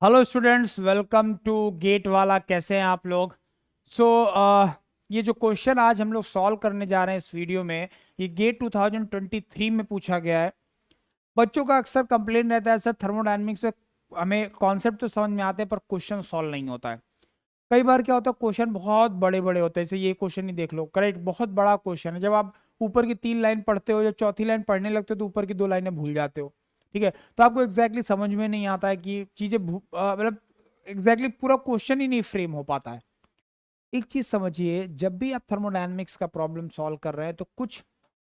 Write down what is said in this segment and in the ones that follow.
Hello students, welcome to GATE वाला। कैसे हैं आप लोग? सो ये जो क्वेश्चन आज हम लोग सॉल्व करने जा रहे हैं इस वीडियो में, ये गेट 2023 में पूछा गया है। बच्चों का अक्सर कंप्लेन रहता है सर, थर्मोडायनेमिक्स में हमें कॉन्सेप्ट तो समझ में आते हैं पर क्वेश्चन सॉल्व नहीं होता है। कई बार क्या होता है, क्वेश्चन बहुत बड़े बड़े होते हैं। जैसे ये क्वेश्चन ही देख लो, करेक्ट, बहुत बड़ा क्वेश्चन है। जब आप ऊपर की 3 लाइन पढ़ते हो, जब चौथी लाइन पढ़ने लगते हो तो ऊपर की 2 लाइनें भूल जाते हो। ठीक है, तो आपको एग्जैक्टली समझ में नहीं आता है कि चीजें मतलब एग्जैक्टली पूरा क्वेश्चन ही नहीं फ्रेम हो पाता है। एक चीज समझिए, जब भी आप थर्मोडायनेमिक्स का प्रॉब्लम सॉल्व कर रहे हैं तो कुछ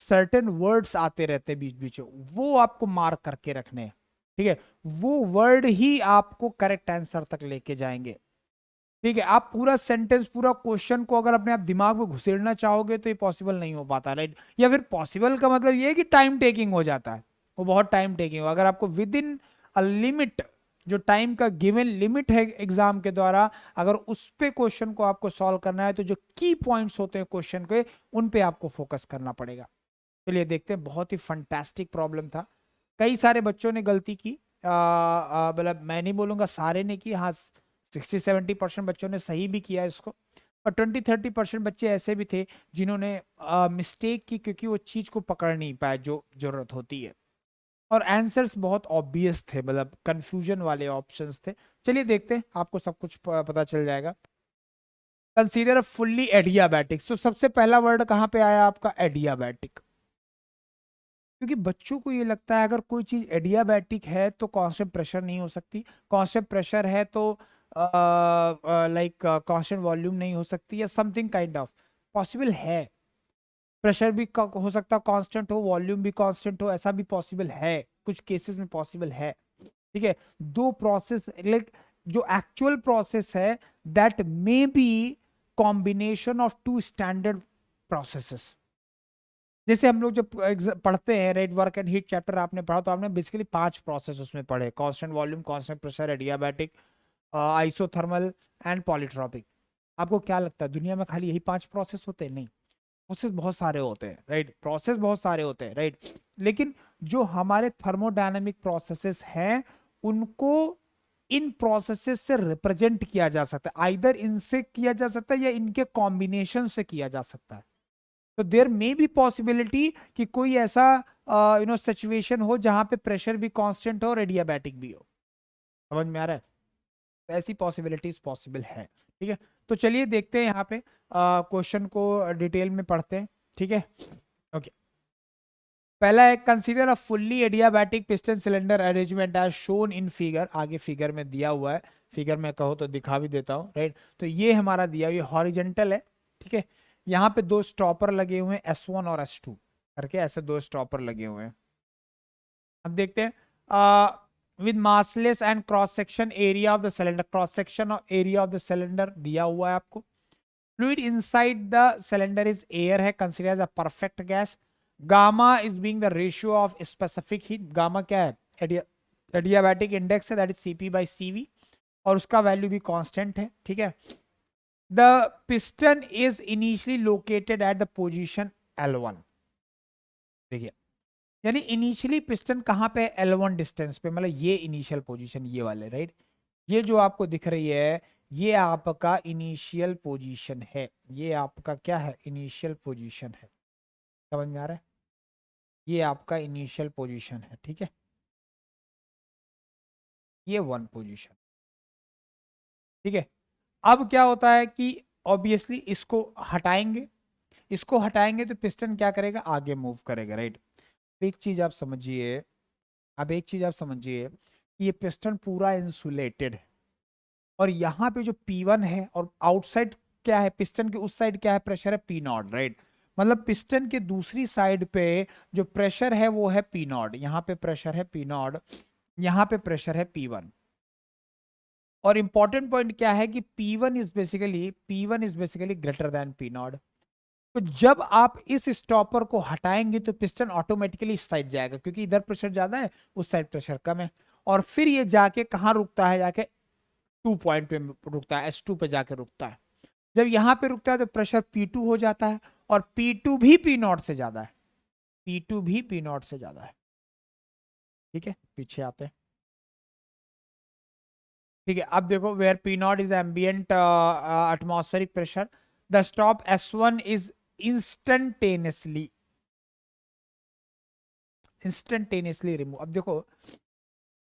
सर्टेन वर्ड्स आते रहते हैं बीच बीच में, वो आपको मार्क करके रखने हैं। ठीक है, वो वर्ड ही आपको करेक्ट आंसर तक लेके जाएंगे। ठीक है, आप पूरा सेंटेंस, पूरा क्वेश्चन को अगर अपने आप दिमाग में घुसेड़ना चाहोगे तो ये पॉसिबल नहीं हो पाता, राइट? या फिर पॉसिबल का मतलब ये है कि टाइम टेकिंग हो जाता है, वो बहुत टाइम टेकिंग हो। अगर आपको विद इन अ लिमिट, जो टाइम का गिवन लिमिट है एग्जाम के द्वारा, अगर उस पे क्वेश्चन को आपको सॉल्व करना है तो जो की पॉइंट्स होते हैं क्वेश्चन के, उन पे आपको फोकस करना पड़ेगा। चलिए देखते हैं। बहुत ही फंटास्टिक प्रॉब्लम था। कई सारे बच्चों ने गलती की, मतलब मैं नहीं बोलूंगा सारे ने की, हाँ 60-70% बच्चों ने सही भी किया इसको। और 20-30% बच्चे ऐसे भी थे जिन्होंने मिस्टेक की, क्योंकि वो चीज को पकड़ नहीं पाए जो जरूरत होती है। और आंसर्स बहुत ऑब्वियस थे, मतलब कंफ्यूजन वाले ऑप्शंस थे। चलिए देखते हैं, आपको सब कुछ पता चल जाएगा। Consider fully adiabatic. तो सबसे पहला वर्ड कहाँ पे आया आपका? एडियाबैटिक। क्योंकि बच्चों को ये लगता है अगर कोई चीज एडियाबैटिक है तो कांस्टेंट प्रेशर नहीं हो सकती, कांस्टेंट प्रेशर है तो लाइक कांस्टेंट वॉल्यूम नहीं हो सकती, या समथिंग काइंड ऑफ। पॉसिबल है, प्रेशर भी हो सकता कांस्टेंट हो, वॉल्यूम भी कांस्टेंट हो, ऐसा भी पॉसिबल है, कुछ केसेस में पॉसिबल है। ठीक है, दो प्रोसेस, लाइक जो एक्चुअल प्रोसेस है, that may be combination of two standard processes. जैसे हम लोग जब पढ़ते हैं रेड वर्क एंड हीट चैप्टर आपने पढ़ा, तो आपने बेसिकली 5 प्रोसेस उसमें पढ़े: constant volume, constant pressure, adiabatic, isothermal and polytropic. आपको क्या लगता है दुनिया में खाली यही 5 प्रोसेस होते हैं? नहीं, प्रोसेस बहुत सारे होते हैं, राइट? प्रोसेस बहुत सारे होते हैं, राइट? लेकिन जो हमारे थर्मोडायनेमिक प्रोसेसेस हैं, उनको इन प्रोसेसेस से रिप्रेजेंट किया जा सकता है। आइदर इनसे किया जा सकता है या इनके कॉम्बिनेशन से किया जा सकता है। तो देयर मे बी पॉसिबिलिटी कि कोई ऐसा सिचुएशन हो जहां पे प्रेशर भी कांस्टेंट हो और एडियाबैटिक भी हो। समझ में आ रहा है? तो ऐसी पॉसिबिलिटीज पॉसिबल है। ठीक है, तो चलिए देखते हैं यहाँ पे क्वेश्चन को डिटेल में पढ़ते हैं। ठीक है, ओके। पहला है, consider a fully adiabatic piston cylinder arrangement as shown in figure. आगे फिगर में दिया हुआ है, फिगर में कहो तो दिखा भी देता हूँ, राइट? तो ये हमारा दिया, ये हॉरिजेंटल है। ठीक है, यहाँ पे 2 स्टॉपर लगे हुए हैं, S1 और S2 करके, ऐसे 2 स्टॉपर लगे हुए हैं। अब देखते हैं, with massless and cross section area of the cylinder. Cross section और एरिया ऑफ द सिलेंडर दिया हुआ है आपको। Fluid inside the cylinder is air है, consider as a perfect gas. Gamma is being the ratio of specific heat. Gamma क्या है? Adiabatic index है, that is CP/CV, और उसका वैल्यू भी कांस्टेंट है। ठीक है, the piston is initially located at the position L1। देखिए, यानी इनिशियली पिस्टन कहां पे? L1 डिस्टेंस पे, मतलब ये इनिशियल पोजीशन, ये वाले, राइट? ये जो आपको दिख रही है, ये आपका इनिशियल पोजीशन है। ये आपका क्या है? इनिशियल पोजीशन है। समझ में आ रहा है? ये आपका इनिशियल पोजीशन है। ठीक है, ये 1 पोजीशन। ठीक है, अब क्या होता है कि ऑब्वियसली इसको हटाएंगे, इसको हटाएंगे तो पिस्टन क्या करेगा? आगे मूव करेगा, राइट? एक चीज आप समझिए, अब एक चीज आप समझिए कि ये पिस्टन पूरा इंसुलेटेड है, और यहाँ पे जो P1 है, और आउटसाइड क्या है? पिस्टन के उस साइड क्या है? प्रेशर है P0, राइट? मतलब पिस्टन के दूसरी साइड पे जो प्रेशर है वो है P0। यहाँ पे प्रेशर है P0, यहाँ पे प्रेशर है P1। और इंपॉर्टेंट पॉइंट क्या है कि P1 is basically greater than P0। तो जब आप इस स्टॉपर को हटाएंगे तो पिस्टन ऑटोमेटिकली इस साइड जाएगा, क्योंकि इधर प्रेशर ज्यादा है, उस साइड प्रेशर कम है। और फिर ये जाके कहां रुकता है? जाके 2 पॉइंट पे रुकता है, S2 पे जाके रुकता है। जब यहां पे रुकता है तो प्रेशर P2 हो जाता है, और P2 भी P0 से ज्यादा है। P2 भी P0 से ज्यादा है। ठीक है, पीछे आते हैं। ठीक है, अब देखो where P naught is ambient atmospheric pressure, the stop S1 is instantaneously remove. अब देखो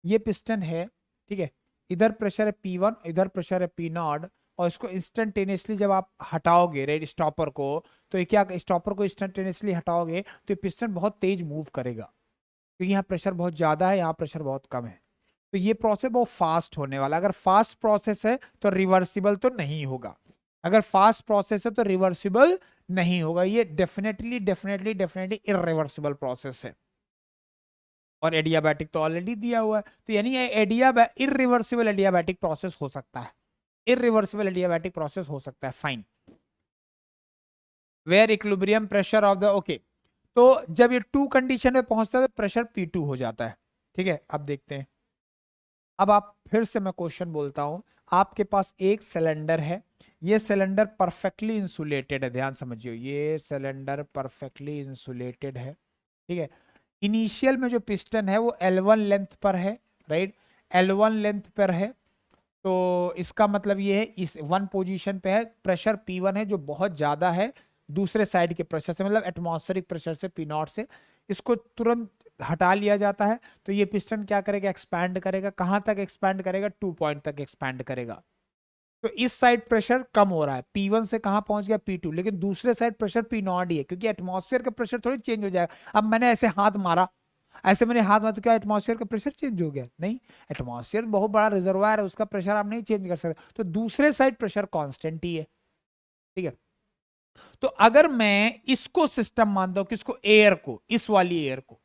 ये पिस्टन है, ठीक है, इधर प्रेशर है P1, इधर प्रेशर है P नॉट, और इसको इंस्टेंटेनियसली जब आप हटाओगे राइट स्टॉपर को, तो ये क्या, स्टॉपर को इंस्टेंटेनियसली हटाओगे तो ये पिस्टन बहुत तेज मूव करेगा, क्योंकि यहाँ प्रेशर बहुत ज्यादा है, यहाँ प्रेशर बहुत कम है। तो ये प्रोसेस बहुत फास्ट होने वाला। अगर फास्ट प्रोसेस है तो रिवर्सिबल तो नहीं होगा, अगर फास्ट प्रोसेस है तो रिवर्सिबल नहीं होगा, ये definitely definitely definitely irreversible process है। और एडियाबैटिक तो ऑलरेडी दिया हुआ है, तो यानी इररिवर्सिबल एडियाबैटिक प्रोसेस हो सकता है, इररिवर्सिबल एडियाबैटिक प्रोसेस हो सकता है, fine. Where equilibrium pressure of the, okay, तो जब ये टू कंडीशन में पहुंचता है तो प्रेशर P2 हो जाता है। ठीक है, अब देखते हैं। अब आप फिर से मैं क्वेश्चन बोलता हूं, आपके पास एक सिलेंडर है, ये सिलेंडर परफेक्टली इंसुलेटेड है, ध्यान समझिए, ये सिलेंडर परफेक्टली इंसुलेटेड है, ठीक है। इनिशियल में जो पिस्टन है वो L1 लेंथ पर है, राइट, L1 लेंथ पर है, तो इसका मतलब ये है इस वन पोजीशन पे है, प्रेशर P1 है जो बहुत ज्यादा है दूसरे साइड के प्रेशर से, मतलब एटमॉस्फेरिक प्रेशर से, P नॉट से, इसको तुरंत हटा लिया जाता है। तो ये पिस्टन क्या करेगा, एक्सपैंड करेगा, कहां तक एक्सपैंड करेगा, 2 पॉइंट तक एक्सपैंड करेगा। तो इस साइड प्रेशर कम हो रहा है, P1 से कहां पहुंच गया, P2, लेकिन दूसरे साइड प्रेशर P नॉट ही है, क्योंकि एटमॉस्फेयर का प्रेशर थोड़ी चेंज हो जाएगा। अब मैंने ऐसे हाथ मारा, ऐसे मैंने हाथ मारा तो क्या एटमॉस्फेयर का प्रेशर चेंज हो गया, नहीं, एटमॉस्फेयर बहुत बड़ा रिजर्वायर है, उसका प्रेशर आप नहीं चेंज कर सकते, तो दूसरे साइड प्रेशर कांस्टेंट ही है, ठीक है। तो अगर मैं इसको सिस्टम मानता हूं, किसको, एयर को, इस वाली एयर को,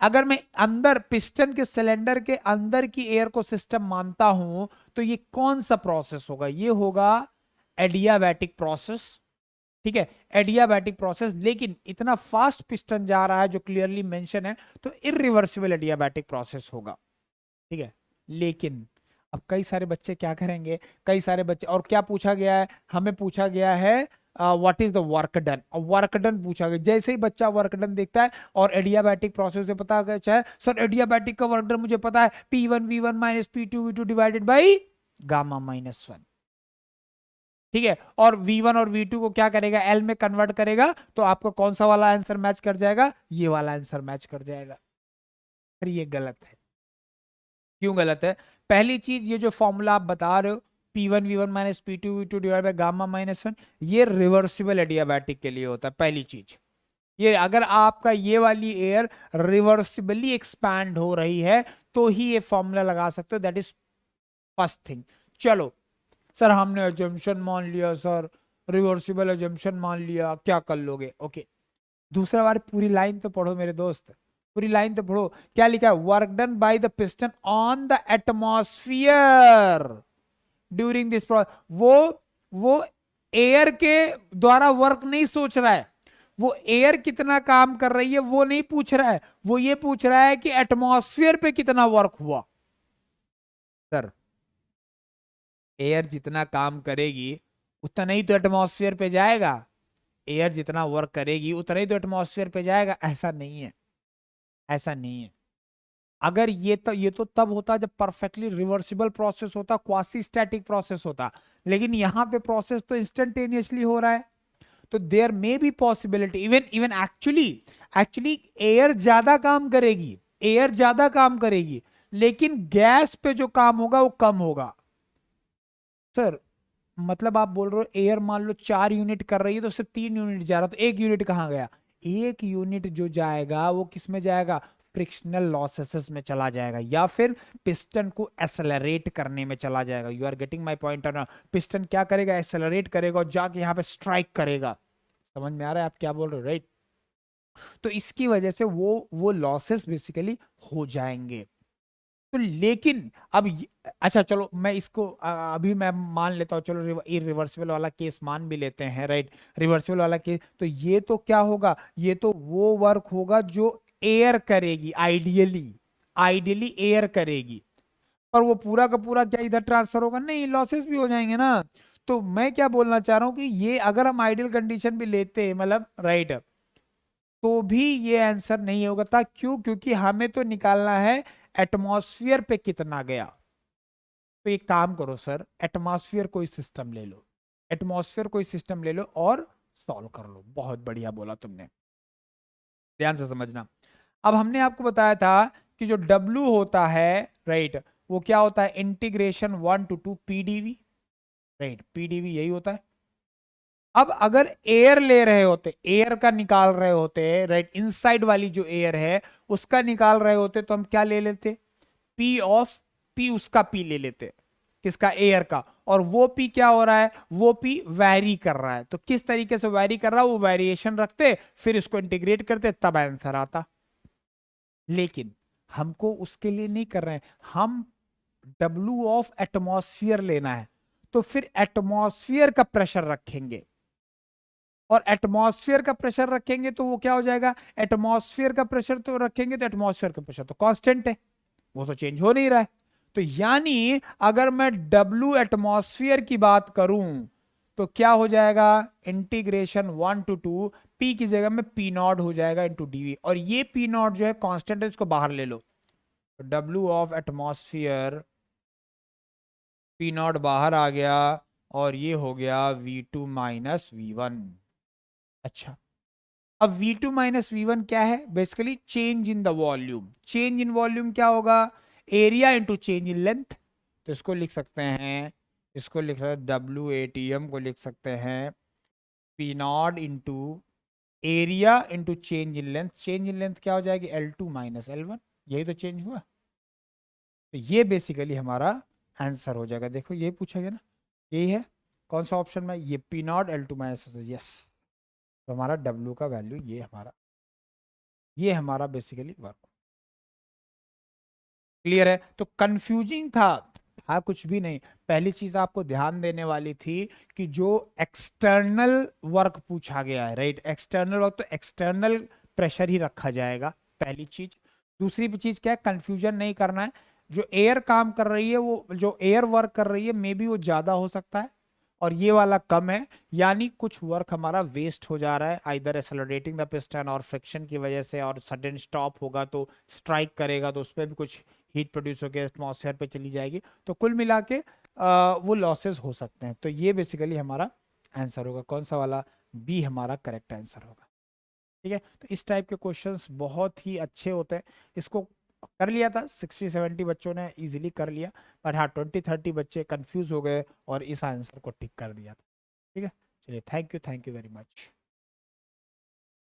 अगर मैं अंदर पिस्टन के सिलेंडर के अंदर की एयर को सिस्टम मानता हूं, तो ये कौन सा प्रोसेस होगा, ये होगा एडियाबैटिक प्रोसेस, ठीक है, एडियाबैटिक प्रोसेस। लेकिन इतना फास्ट पिस्टन जा रहा है जो क्लियरली मेंशन है, तो इरिवर्सिबल एडियाबैटिक प्रोसेस होगा, ठीक है। लेकिन अब कई सारे बच्चे क्या करेंगे, कई सारे बच्चे, और क्या पूछा गया है, हमें पूछा गया है what is the work done, work done पूछा गया। जैसे ही बच्चा वर्क डन देखता है और एडियाबैटिक प्रोसेस से पता है सर एडियाबैटिक का वर्क डन मुझे पता है, P1 V1 minus P2 V2 divided by gamma -1, ठीक है, और V1 और V2 को क्या करेगा, L में कन्वर्ट करेगा, तो आपको कौन सा वाला आंसर मैच कर जाएगा, ये वाला आंसर मैच कर जाएगा। फिर ये गलत है, क्यों गलत है, पहली चीज ये जो फॉर्मूला आप बता रहे हो P1 V1 minus P2 V2 divide by gamma -1, ये रिवर्सिबल एडियाबैटिक के लिए होता है, पहली चीज। ये अगर आपका ये वाली एयर रिवर्सिबली एक्सपैंड हो रही है तो ही ये फॉर्मूला लगा सकते हो, दैट इज फर्स्ट थिंग। चलो सर हमने अजम्पशन मान लिया, सर रिवर्सिबल अजम्पशन मान लिया, क्या कर लोगे, ओके, दूसरा बार पूरी लाइन तो पढ़ो मेरे दोस्त, पूरी लाइन तो पढ़ो, क्या लिखा है, work done by the piston on the atmosphere during this process. वो एयर के द्वारा वर्क नहीं सोच रहा है, वो एयर कितना काम कर रही है वो नहीं पूछ रहा है, वो ये पूछ रहा है कि एटमॉस्फेयर पे कितना वर्क हुआ। सर एयर जितना काम करेगी उतना ही तो एटमॉस्फेयर पे जाएगा, एयर जितना वर्क करेगी उतना ही तो एटमॉस्फेयर पे जाएगा, ऐसा नहीं है, ऐसा नहीं है। अगर ये तो तब होता जब परफेक्टली रिवर्सिबल प्रोसेस होता, क्वासी स्टैटिक प्रोसेस होता, लेकिन यहां पे प्रोसेस तो इंस्टेंटेनियसली हो रहा है, तो there may be possibility, even even actually actually air ज्यादा काम करेगी, एयर ज्यादा काम करेगी, लेकिन गैस पे जो काम होगा वो कम होगा। सर मतलब आप बोल रहे हो एयर मान लो 4 यूनिट कर रही है तो सिर्फ 3 यूनिट जा रहा, तो 1 यूनिट कहां गया, 1 यूनिट जो जाएगा वो किस में जाएगा, फ्रिक्शनल लॉसेस में चला जाएगा, या फिर पिस्टन को एक्सेलरेट करने में चला जाएगा। You are getting my point, piston क्या करेगा, एक्सेलरेट करेगा और जाके यहां पे स्ट्राइक करेगा। समझ में आ रहा है आप क्या बोल रहे हो, राइट। तो इसकी वजह से वो लॉसेस बेसिकली हो जाएंगे। तो लेकिन अब अच्छा चलो मैं इसको अभी मैं मान लेता हूं, चलो रिवर्सिबल वाला केस मान भी लेते हैं, राइट, रिवर्सिबल वाला केस, तो ये तो क्या होगा, ये तो वो वर्क होगा जो एयर करेगी, आइडियली आइडियली एयर करेगी, पर वो पूरा का पूरा क्या इधर ट्रांसफर होगा, नहीं, लॉसेस भी हो जाएंगे ना। तो मैं क्या बोलना चाह रहा हूं कि ये अगर हम आइडियल कंडीशन भी लेते मतलब राइट, तो भी ये आंसर नहीं होगा था, क्यों, क्योंकि हमें तो निकालना है एटमॉस्फेयर पे कितना गया, तो एक काम करो सर, एटमॉस्फेयर कोई सिस्टम ले लो, एटमॉस्फेयर कोई सिस्टम ले लो और सॉल्व कर लो। बहुत बढ़िया बोला तुमने, ध्यान से समझना। अब हमने आपको बताया था कि जो W होता है, राइट, वो क्या होता है, integration 1 to 2 PdV, right, PdV यही होता है। अब अगर एयर ले रहे होते, एयर का निकाल रहे होते, राइट, इनसाइड वाली जो एयर है उसका निकाल रहे होते, तो हम क्या ले लेते, P ऑफ P, उसका P ले लेते, किसका, एयर का। और वो P क्या हो रहा है, वो P वैरी कर रहा है, तो किस तरीके से वैरी कर रहा है वो वेरिएशन रखते, फिर इसको इंटीग्रेट करते, तब आंसर आता। लेकिन हमको उसके लिए नहीं कर रहे हैं, हम W ऑफ एटमॉस्फेयर लेना है, तो फिर एटमॉस्फेयर का प्रेशर रखेंगे, और एटमॉस्फेयर का प्रेशर रखेंगे तो वो क्या हो जाएगा, एटमॉस्फेयर का प्रेशर तो रखेंगे तो एटमॉस्फेयर का प्रेशर तो कांस्टेंट है, वो तो चेंज हो नहीं रहा है। तो यानी अगर मैं W एटमॉस्फेयर की बात करूं तो क्या हो जाएगा, इंटीग्रेशन 1 to 2 P की जगह में P नॉट हो जाएगा इंटू डीवी, और ये P नॉट जो है कांस्टेंट है, इसको बाहर ले लो, तो W of atmosphere P not बाहर आ गया, और ये हो गया V2 माइनस V1। अच्छा, अब V2 माइनस V1 क्या है, basically change in the volume. Change in volume क्या होगा, area into change in length, तो इसको लिख सकते हैं, इसको लिख सकते हैं WATM को लिख सकते हैं P not into area into change in length. Change in length क्या हो जाएगी, L2 माइनस L1, यही तो चेंज हुआ। तो ये बेसिकली हमारा आंसर हो जाएगा। देखो ये पूछा गया ना, यही है, कौन सा ऑप्शन में, ये P not L2 minus, yes. तो हमारा W का वैल्यू ये हमारा बेसिकली वर्क। क्लियर है, तो कंफ्यूजिंग था कुछ भी नहीं। पहली चीज आपको ध्यान देने वाली थी कि जो एक्सटर्नल वर्क पूछा गया है, राइट, एक्सटर्नल वर्क, तो एक्सटर्नल प्रेशर ही रखा जाएगा, पहली चीज। दूसरी चीज क्या है, कंफ्यूजन नहीं करना है, जो एयर काम कर रही है, वो जो एयर वर्क कर रही है मे बी वो ज्यादा हो सकता है और ये वाला कम है, यानी कुछ वर्क हमारा वेस्ट हो जा रहा है, आइदर एक्सेलरेटिंग द पिस्टन और फ्रिक्शन की वजह से, और सडन स्टॉप होगा तो स्ट्राइक करेगा तो उस पर भी कुछ हीट प्रोड्यूस होकर एटमॉस्फेयर पे चली जाएगी, तो कुल मिला के वो लॉसेस हो सकते हैं। तो ये बेसिकली हमारा आंसर होगा, कौन सा वाला, बी हमारा करेक्ट आंसर होगा। ठीक है, तो इस टाइप के क्वेश्चंस बहुत ही अच्छे होते हैं। इसको कर लिया था 60-70 बच्चों ने इजीली कर लिया, बट हाँ 20-30 बच्चे कंफ्यूज हो गए और इस आंसर को टिक कर दिया था। ठीक है, चलिए, थैंक यू वेरी मच।